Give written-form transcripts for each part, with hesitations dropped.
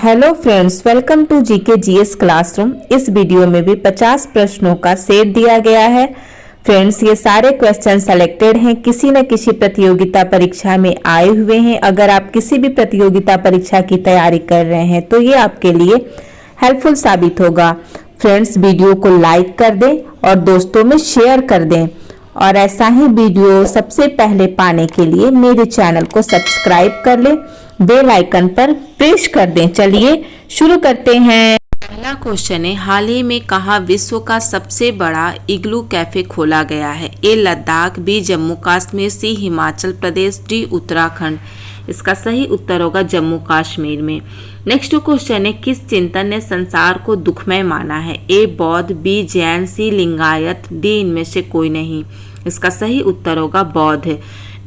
Hello friends, welcome to GK GS classroom. इस video में भी 50 प्रश्नों का सेट दिया गया है। फ्रेंड्स, ये सारे क्वेश्चन सेलेक्टेड हैं, किसी न किसी प्रतियोगिता परीक्षा में आए हुए हैं। अगर आप किसी भी प्रतियोगिता परीक्षा की तैयारी कर रहे हैं तो ये आपके लिए हेल्पफुल साबित होगा। फ्रेंड्स, वीडियो को लाइक कर दें और दोस्तों में शेयर कर दें, और ऐसा ही वीडियो सबसे पहले पाने के लिए मेरे चैनल को सब्सक्राइब कर लें, बेल आइकन पर प्रेस कर दें। चलिए शुरू करते हैं। पहला क्वेश्चन है, हाल ही में कहाँ विश्व का सबसे बड़ा इग्लू कैफे खोला गया है? ए लद्दाख, बी जम्मू कश्मीर, सी हिमाचल प्रदेश, डी उत्तराखंड। इसका सही उत्तर होगा जम्मू कश्मीर में। नेक्स्ट क्वेश्चन है, किस चिंतन ने संसार को दुखमय माना है? ए बौद्ध, बी जैन, सी लिंगायत, डी इनमें से कोई नहीं। इसका सही उत्तर होगा बौद्ध।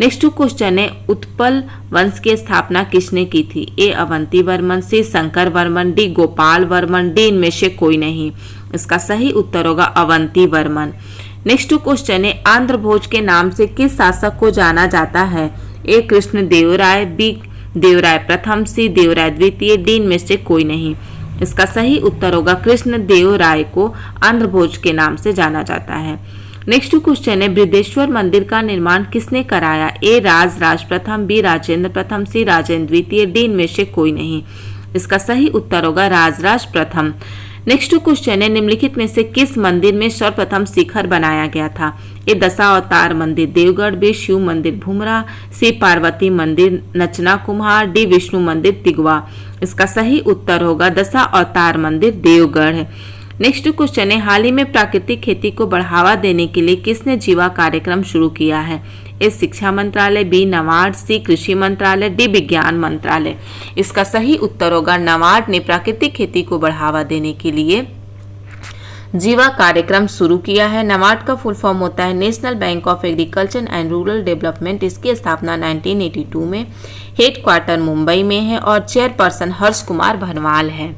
नेक्स्ट क्वेश्चन है, उत्पल वंश की स्थापना किसने की थी? ए अवंती वर्मन, सी शंकर वर्मन, डी गोपाल वर्मन, डी इनमें से कोई नहीं। इसका सही उत्तर होगा अवंती वर्मन। नेक्स्ट क्वेश्चन है, आंध्र भोज के नाम से किस शासक को जाना जाता है? ए कृष्ण देवराय, बी देवराय प्रथम, सी देवराय द्वितीय, डी इनमें से कोई नहीं। इसका सही उत्तर होगा कृष्ण देवराय को आंध्र भोज के नाम से जाना जाता है। नेक्स्ट क्वेश्चन है, बृहदेश्वर मंदिर का निर्माण किसने कराया? ए राज प्रथम, बी राजेंद्र प्रथम, सी राजेंद्र द्वितीय, डी इनमें से कोई नहीं। इसका सही उत्तर होगा राज प्रथम। नेक्स्ट क्वेश्चन है, निम्नलिखित में से किस मंदिर में सर्वप्रथम शिखर बनाया गया था? ए दशावतार मंदिर देवगढ़, बी शिव मंदिर भुमरा, सी पार्वती मंदिर नचना कुम्हार, डी विष्णु मंदिर तिगवा। इसका सही उत्तर होगा दशावतार मंदिर देवगढ़। नेक्स्ट क्वेश्चन है, हाल ही में प्राकृतिक खेती को बढ़ावा देने के लिए किसने जीवा कार्यक्रम शुरू किया है? ए शिक्षा मंत्रालय, बी नबार्ड, सी कृषि मंत्रालय, डी विज्ञान मंत्रालय। इसका सही उत्तर होगा नबार्ड ने प्राकृतिक खेती को बढ़ावा देने के लिए जीवा कार्यक्रम शुरू किया है। नबार्ड का फुल फॉर्म होता है national bank of agriculture and rural development. इसकी स्थापना 1982 में, हेडक्वार्टर मुंबई में है और चेयरपर्सन हर्ष कुमार भरवाल है।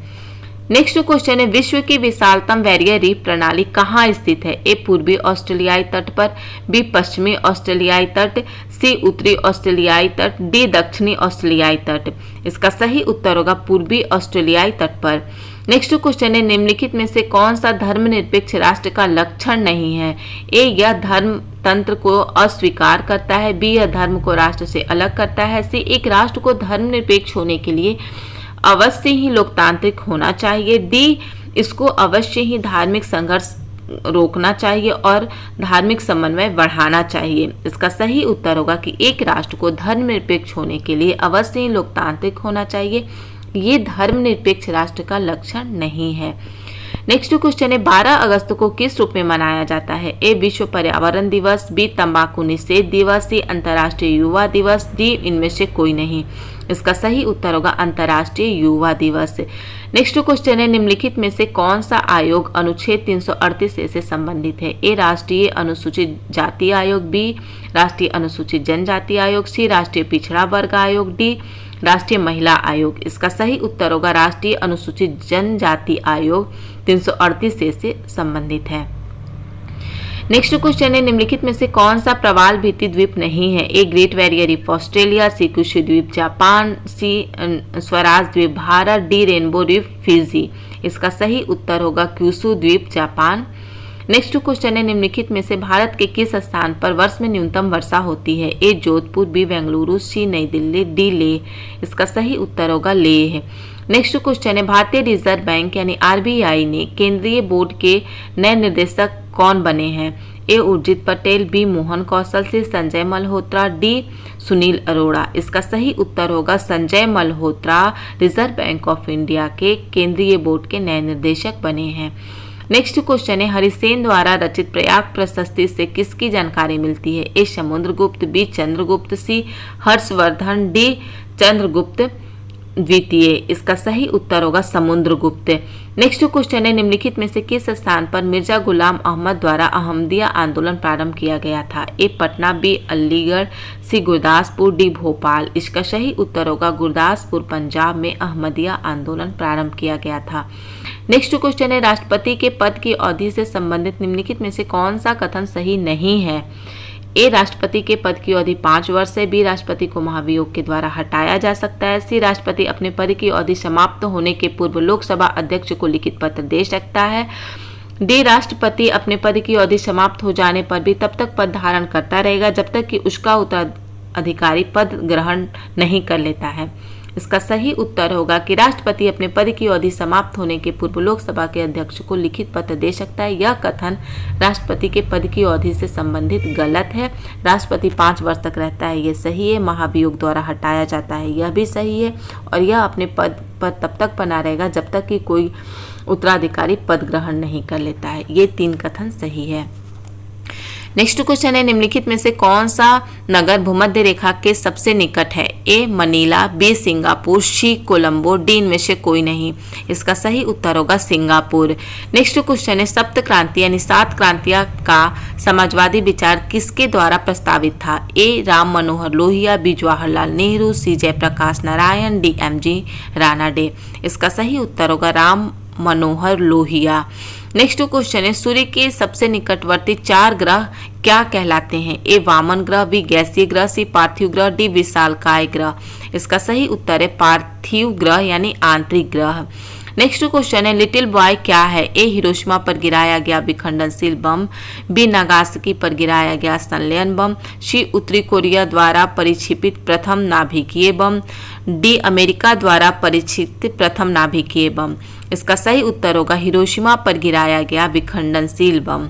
नेक्स्ट क्वेश्चन है, विश्व की विशालतम बैरियर रीफ प्रणाली कहाँ स्थित है? ए पूर्वी ऑस्ट्रेलियाई तट पर, बी पश्चिमी ऑस्ट्रेलियाई तट, सी उत्तरी ऑस्ट्रेलियाई तट, डी दक्षिणी ऑस्ट्रेलियाई तट। इसका सही उत्तर होगा पूर्वी ऑस्ट्रेलियाई तट पर। नेक्स्ट क्वेश्चन है, निम्नलिखित में से कौन सा धर्मनिरपेक्ष राष्ट्र का लक्षण नहीं है? ए यह धर्म तंत्र को अस्वीकार करता है, बी यह धर्म को राष्ट्र से अलग करता है, सी एक राष्ट्र को धर्मनिरपेक्ष होने के लिए अवश्य ही लोकतांत्रिक होना चाहिए, डी इसको अवश्य ही धार्मिक संघर्ष रोकना चाहिए और धार्मिक समन्वय बढ़ाना चाहिए। इसका सही उत्तर होगा कि एक राष्ट्र को धर्मनिरपेक्ष होने के लिए अवश्य ही लोकतांत्रिक होना चाहिए। ये धर्मनिरपेक्ष राष्ट्र का लक्षण नहीं है। नेक्स्ट क्वेश्चन है, 12 अगस्त को किस रूप में मनाया जाता है? ए विश्व पर्यावरण दिवस, बी तंबाकू निषेध दिवस, सी अंतर्राष्ट्रीय युवा दिवस, डी इनमें से कोई नहीं। इसका सही उत्तर होगा अंतर्राष्ट्रीय युवा दिवस। नेक्स्ट क्वेश्चन है, निम्नलिखित में से कौन सा आयोग अनुच्छेद 338 से संबंधित है? ए राष्ट्रीय अनुसूचित जाति आयोग, बी राष्ट्रीय अनुसूचित जनजाति आयोग, सी राष्ट्रीय पिछड़ा वर्ग आयोग, डी राष्ट्रीय महिला आयोग। इसका सही उत्तर होगा राष्ट्रीय अनुसूचित जनजाति आयोग 338 से संबंधित है। नेक्स्ट क्वेश्चन है, निम्नलिखित में से कौन सा प्रवाल भित्ति द्वीप नहीं है? A great barrier reef Australia, C Kushu द्वीप जापान, सी स्वराज द्वीप Bharat, D rainbow reef Fiji. इसका सही उत्तर होगा क्यूशु द्वीप जापान। नेक्स्ट क्वेश्चन है, निम्नलिखित में से भारत के किस स्थान पर वर्ष में न्यूनतम वर्षा होती है? ए जोधपुर, बी बेंगलुरु, सी नई दिल्ली, डी लेह। इसका सही उत्तर होगा लेह। नेक्स्ट क्वेश्चन है, भारतीय रिजर्व बैंक यानी आरबीआई ने केंद्रीय बोर्ड के नए निर्देशक कौन बने हैं? ए उर्जित पटेल, बी मोहन कौशल, सी संजय मल्होत्रा, डी सुनील अरोड़ा। इसका सही उत्तर होगा Sanjay Malhotra reserve bank of India के केंद्रीय बोर्ड के नए निर्देशक बने हैं। नेक्स्ट क्वेश्चन है, हरिसेन द्वारा रचित प्रयाग प्रशस्ति से किसकी जानकारी मिलती है? ए समुद्रगुप्त, बी चंद्रगुप्त, सी हर्षवर्धन, डी चंद्रगुप्त द्वितीय। इसका सही उत्तर होगा समुद्रगुप्त। नेक्स्ट क्वेश्चन है, निम्नलिखित में से किस स्थान पर मिर्जा गुलाम अहमद द्वारा अहमदिया आंदोलन प्रारंभ किया गया था? ए पटना, बी अलीगढ़, सी गुरदासपुर, डी भोपाल। इसका सही उत्तर होगा गुरदासपुर पंजाब में अहमदिया आंदोलन प्रारंभ किया गया था। नेक्स्ट क्वेश्चन है, राष्ट्रपति के पद की अवधि से संबंधित निम्नलिखित में से कौन सा कथन सही नहीं है? ए राष्ट्रपति के पद की अवधि 5 वर्ष है। बी राष्ट्रपति को महाभियोग के द्वारा हटाया जा सकता है। सी राष्ट्रपति अपने पद की अवधि समाप्त होने के पूर्व लोकसभा अध्यक्ष को लिखित पत्र दे सकता है। डी राष्ट्रपति अपने पद की अवधि समाप्त हो जाने पर भी तब तक पद धारण करता रहेगा जब तक कि उसका उत्तराधिकारी पद ग्रहण नहीं कर लेता है। इसका सही उत्तर होगा कि राष्ट्रपति अपने पद की अवधि समाप्त होने के पूर्व लोकसभा के अध्यक्ष को लिखित पत्र दे सकता है। यह कथन राष्ट्रपति के पद की अवधि से संबंधित गलत है। राष्ट्रपति 5 वर्ष तक रहता है, यह सही है। महाभियोग द्वारा हटाया जाता है, यह भी सही है। और यह अपने पद पर तब तक बना रहेगा जब तक कि कोई उत्तराधिकारी पद ग्रहण नहीं कर लेता है। ये 3 कथन सही है। नेक्स्ट क्वेश्चन है, निम्नलिखित में से कौन सा नगर भूमध्य रेखा के सबसे निकट है? ए मनीला, बी सिंगापुर, सी कोलंबो, डी इनमें से कोई नहीं। इसका सही उत्तर होगा सिंगापुर। नेक्स्ट क्वेश्चन है, सप्त क्रांति यानी 7 क्रांतियां का समाजवादी विचार किसके द्वारा प्रस्तावित था? A Ram Manohar Lohia, B Jawaharlal Nehru, C Jayaprakash Narayan, D M G. Ranade. इसका सही उत्तर होगा राम मनोहर लोहिया। नेक्स्ट क्वेश्चन है, सूर्य के सबसे निकटवर्ती 4 ग्रह क्या कहलाते हैं? ए वामन ग्रह, बी गैसीय ग्रह, सी पार्थिव ग्रह, डी विशालकाय ग्रह। इसका सही उत्तर है पार्थिव ग्रह यानी आंतरिक ग्रह। नेक्स्ट क्वेश्चन है, लिटिल बॉय क्या है? ए हिरोशिमा पर गिराया गया विखंडनशील बम, बी नागासाकी पर गिराया गया संलयन बम, सी उत्तरी कोरिया द्वारा परीक्षित प्रथम नाभिकीय बम, डी अमेरिका द्वारा परीक्षित प्रथम नाभिकीय बम। इसका सही उत्तर होगा हिरोशिमा पर गिराया गया विखंडनशील बम।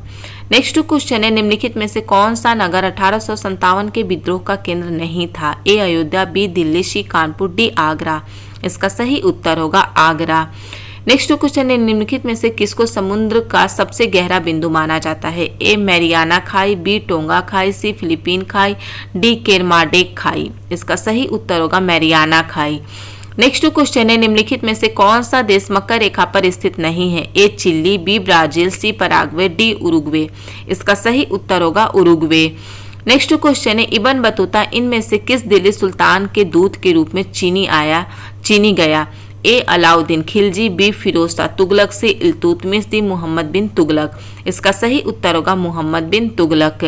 नेक्स्ट क्वेश्चन है, निम्नलिखित में से कौन सा नगर 1857 के विद्रोह का केंद्र नहीं था? ए अयोध्या, बी दिल्ली, सी कानपुर, डी आगरा। इसका सही उत्तर होगा आगरा। नेक्स्ट क्वेश्चन है, निम्नलिखित में से किसको समुद्र का सबसे गहरा बिंदु माना जाता है? ए मैरियाना खाई, बी टोंगा खाई, सी फिलीपीन खाई, डी केरमाडेक खाई। इसका सही उत्तर होगा मैरियाना खाई। नेक्स्ट क्वेश्चन है, निम्नलिखित में से कौन सा देश मकर रेखा पर स्थित नहीं है? ए चिली, बी ब्राजील, सी पराग्वे, डी उरुग्वे। इसका सही उत्तर होगा उरुग्वे। नेक्स्ट क्वेश्चन है, इब्न बतूता इनमें से किस दिल्ली सुल्तान के दूत के रूप में चीनी गया? ए अलाउद्दीन खिलजी, बी फिरोज शाह तुगलक, सी इल्तुतमिश, डी मोहम्मद बिन तुगलक। इसका सही उत्तर होगा मोहम्मद बिन तुगलक।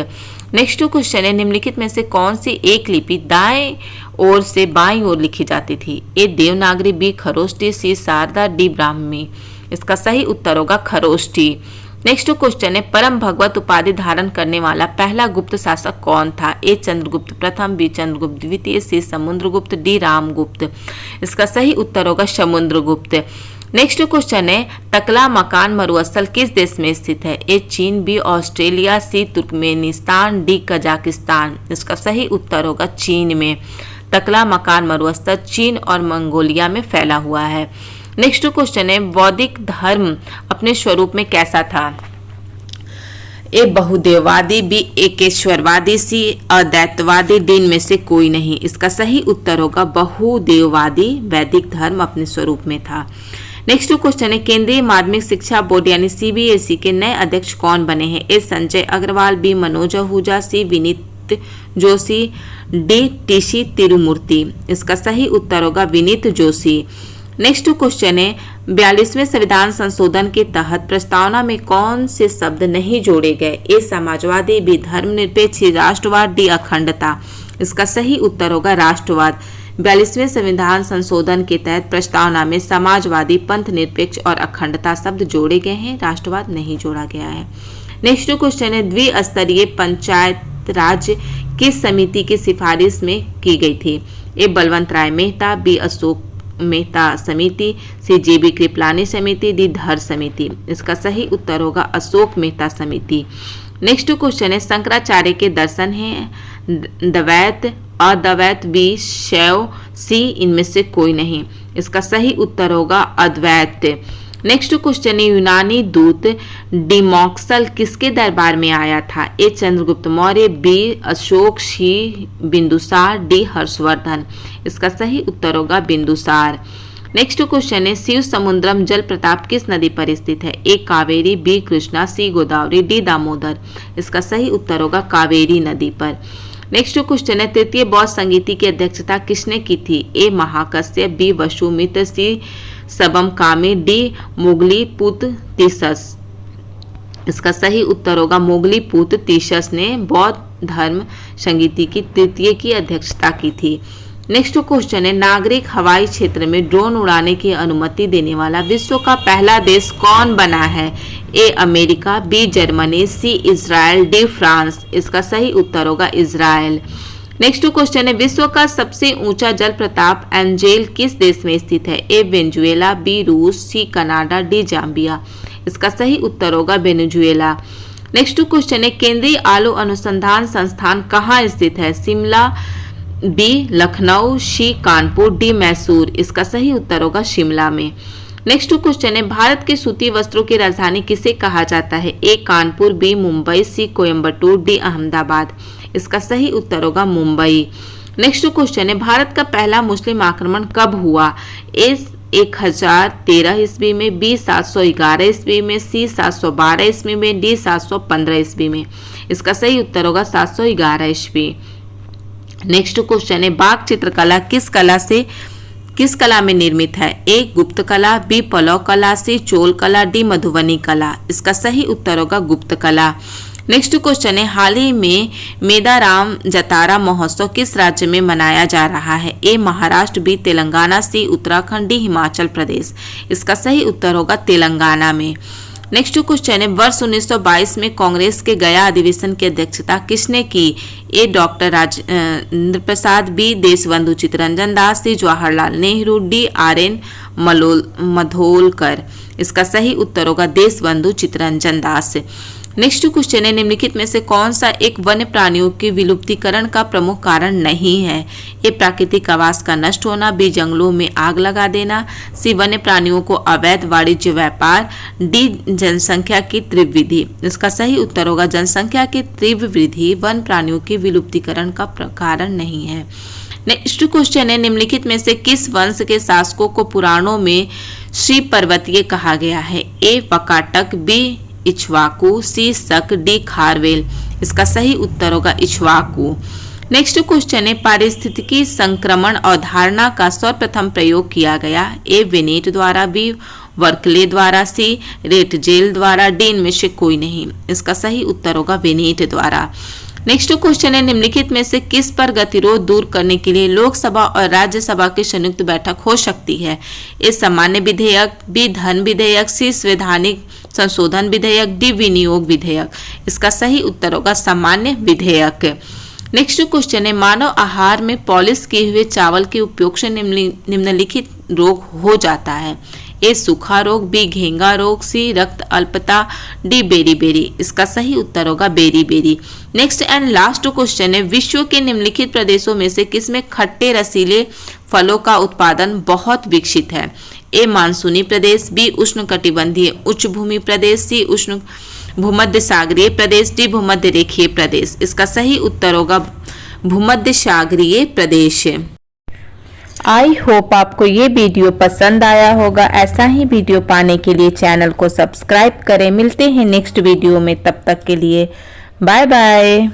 नेक्स्ट क्वेश्चन है, निम्नलिखित में से कौन सी एक लिपि दाएं ओर से बाईं ओर लिखी जाती थी? ए देवनागरी, बी खरोष्टी, सी शारदा, डी ब्राह्मी। इसका सही उत्तर होगा खरोष्टी। नेक्स्ट क्वेश्चन है, परम भगवत उपाधि धारण करने वाला पहला गुप्त शासक कौन था? ए चंद्रगुप्त प्रथम, बी चंद्रगुप्त द्वितीय, सी समुद्रगुप्त, डी रामगुप्त। इसका सही उत्तर होगा समुद्रगुप्त। नेक्स्ट क्वेश्चन है, टकला मकान मरुस्थल किस देश में स्थित है? ए चीन, बी ऑस्ट्रेलिया, सी तुर्कमेनिस्तान, डी कजाकिस्तान। इसका सही उत्तर होगा चीन में। टकला मकान मरुस्थल चीन और मंगोलिया में फैला हुआ है। नेक्स्ट क्वेश्चन है, वैदिक धर्म अपने स्वरूप में कैसा था? ए बहुदेववादी, बी एकेश्वरवादी, सी अद्वैतवादी, डी इनमें से कोई नहीं। इसका सही उत्तर होगा बहुदेववादी वैदिक धर्म अपने स्वरूप में था। नेक्स्ट क्वेश्चन है, केंद्रीय माध्यमिक शिक्षा बोर्ड यानी सीबीएसई के नए अध्यक्ष कौन बने हैं? ए संजय अग्रवाल, बी मनोज आहूजा, सी विनीत जोशी, डी टीसी तिरुमूर्ति। इसका सही उत्तर होगा विनीत जोशी। नेक्स्ट क्वेश्चन है, 42वें संविधान संशोधन के तहत प्रस्तावना में कौन से शब्द नहीं जोड़े गए? ए समाजवादी, बी धर्मनिरपेक्ष, राष्ट्रवाद, डी अखंडता। इसका सही उत्तर होगा राष्ट्रवाद। 42वें संविधान संशोधन के तहत प्रस्तावना में समाजवादी, पंथ निरपेक्ष और अखंडता शब्द जोड़े गए हैं, राष्ट्रवाद नहीं जोड़ा गया है। नेक्स्ट क्वेश्चन है, द्विस्तरीय पंचायत राज किस समिति की सिफारिश में की गई थी? ए बलवंत राय मेहता, बी अशोक मेहता समिति, सी जेबी कृपलानी समिति, डी धर समिति। इसका सही उत्तर होगा अशोक मेहता समिति। नेक्स्ट क्वेश्चन है, शंकराचार्य के दर्शन हैं द्वैत, अद्वैत, बी शैव, सी इनमें से कोई नहीं। इसका सही उत्तर होगा अद्वैत। नेक्स्ट क्वेश्चन है, यूनानी दूत डिमोक्सल किसके दरबार में आया था? ए चंद्रगुप्त मौर्य, बी अशोक, सी बिंदुसार, डी हर्षवर्धन। इसका सही उत्तर होगा बिंदुसार। नेक्स्ट क्वेश्चन है, शिव समुद्रम जल प्रताप किस नदी पर स्थित है? ए कावेरी, बी कृष्णा, सी गोदावरी, डी दामोदर। इसका सही उत्तर होगा कावेरी नदी पर। नेक्स्ट क्वेश्चन है, तृतीय बौद्ध संगीति की अध्यक्षता किसने की थी? ए महाकश्यप, बी वसुमित्र, सी सबम कामी, डी मुगली पुत तिसस। इसका सही उत्तर होगा मोगलीपुत्र तीशस ने बौद्ध धर्म संगीति की तृतीय की अध्यक्षता की थी। नेक्स्ट क्वेश्चन है, नागरिक हवाई क्षेत्र में ड्रोन उड़ाने की अनुमति देने वाला विश्व का पहला देश कौन बना है? A America, B Germany, C Israel, D France. इसका सही उत्तर होगा इजराइल। नेक्स्ट क्वेश्चन है, विश्व का सबसे ऊंचा जल प्रताप एंजेल किस देश में स्थित है? ए वेनेजुएला, बी रूस, सी कनाडा, डी जाम्बिया। इसका सही उत्तर होगा वेनेजुएला। नेक्स्ट क्वेश्चन है, केंद्रीय आलू अनुसंधान संस्थान कहाँ स्थित है? शिमला, बी लखनऊ, सी कानपुर, डी मैसूर। इसका सही उत्तर होगा शिमला में। नेक्स्ट क्वेश्चन है, भारत के सूती वस्त्रों की राजधानी किसे कहा जाता है? ए कानपुर, बी मुंबई, सी कोयम्बटूर, डी अहमदाबाद। इसका सही उत्तर होगा मुंबई। नेक्स्ट क्वेश्चन है, भारत का पहला मुस्लिम आक्रमण कब हुआ? ए 1013 ईस्वी में, बी 711 ईस्वी में, सी 712 ईस्वी में, डी 715 ईस्वी में। इसका सही उत्तर होगा 711 ईस्वी। नेक्स्ट क्वेश्चन है, बाघ चित्रकला किस कला में निर्मित है? ए गुप्त कला, बी पलव कला, सी चोल कला, डी मधुबनी कला। इसका सही उत्तर होगा गुप्त कला। नेक्स्ट क्वेश्चन है, हाल ही में मेदाराम जतारा महोत्सव किस राज्य में मनाया जा रहा है? ए महाराष्ट्र, बी तेलंगाना, सी उत्तराखंड, डी हिमाचल प्रदेश। इसका सही उत्तर होगा तेलंगाना में। नेक्स्ट क्वेश्चन है, वर्ष 1922 में कांग्रेस के गया अधिवेशन की अध्यक्षता किसने की? ए डॉक्टर राजेंद्र प्रसाद, बी देशबंधु चित्तरंजन दास, सी जवाहरलाल नेहरू, डी आर.एन. मधोलकर। इसका सही उत्तर होगा देशबंधु चित्तरंजन दास। नेक्स्ट क्वेश्चन है, निम्नलिखित में से कौन सा एक वन्य प्राणियों की विलुप्तीकरण का प्रमुख कारण नहीं है? ए प्राकृतिक आवास का नष्ट होना, बी जंगलों में आग लगा देना, सी वन्य प्राणियों को अवैध वाणिज्य व्यापार, डी जनसंख्या की तीव्र वृद्धि। इसका सही उत्तर होगा जनसंख्या की तीव्र वृद्धि वन्य प्राणियों की विलुप्तीकरण का कारण नहीं है। नेक्स्ट क्वेश्चन है, निम्नलिखित में से किस वंश के शासकों को पुराणों में श्री पर्वतीय कहा गया है? ए वकाटक, बी इक्ष्वाकु, सी शक, डी खारवेल। इसका सही उत्तर होगा इक्ष्वाकु। नेक्स्ट क्वेश्चन है, पारिस्थितिकी संक्रमण अवधारणा का सर्वप्रथम प्रयोग किया गया? ए वेनेट द्वारा, बी वर्कले द्वारा, सी रेटजेल द्वारा, डी इनमें से कोई नहीं। इसका सही उत्तर होगा वेनेट द्वारा। नेक्स्ट क्वेश्चन है, निम्नलिखित में से किस पर गतिरोध दूर करने के लिए लोकसभा और राज्यसभा की संयुक्त बैठक हो सकती है? ए सामान्य विधेयक, बी धन विधेयक, सी संवैधानिक संशोधन विधेयक, डी विनियोग विधेयक। इसका सही उत्तर होगा सामान्य विधेयक। नेक्स्ट क्वेश्चन है, मानव आहार में पॉलिश किए हुए चावल के उपयोग से निम्नलिखित रोग हो जाता है? ए सूखा रोग, बी घेंगा रोग, सी रक्त अल्पता, डी बेरी। इसका सही उत्तर होगा बेरी। नेक्स्ट एंड लास्ट क्वेश्चन है, विश्व के निम्नलिखित प्रदेशों में से किसमें खट्टे रसीले फलों का उत्पादन बहुत विकसित है? ए मानसूनी प्रदेश, बी उष्णकटिबंधीय उच्च भूमि प्रदेश, सी उष्ण भूमध्य सागरीय प्रदेश, डी भूमध्य रेखीय प्रदेश। इसका सही उत्तर होगा भूमध्य सागरीय प्रदेश। आई होप आपको ये वीडियो पसंद आया होगा। ऐसा ही वीडियो पाने के लिए चैनल को सब्सक्राइब करें। मिलते हैं नेक्स्ट वीडियो में, तब तक के लिए बाय बाय।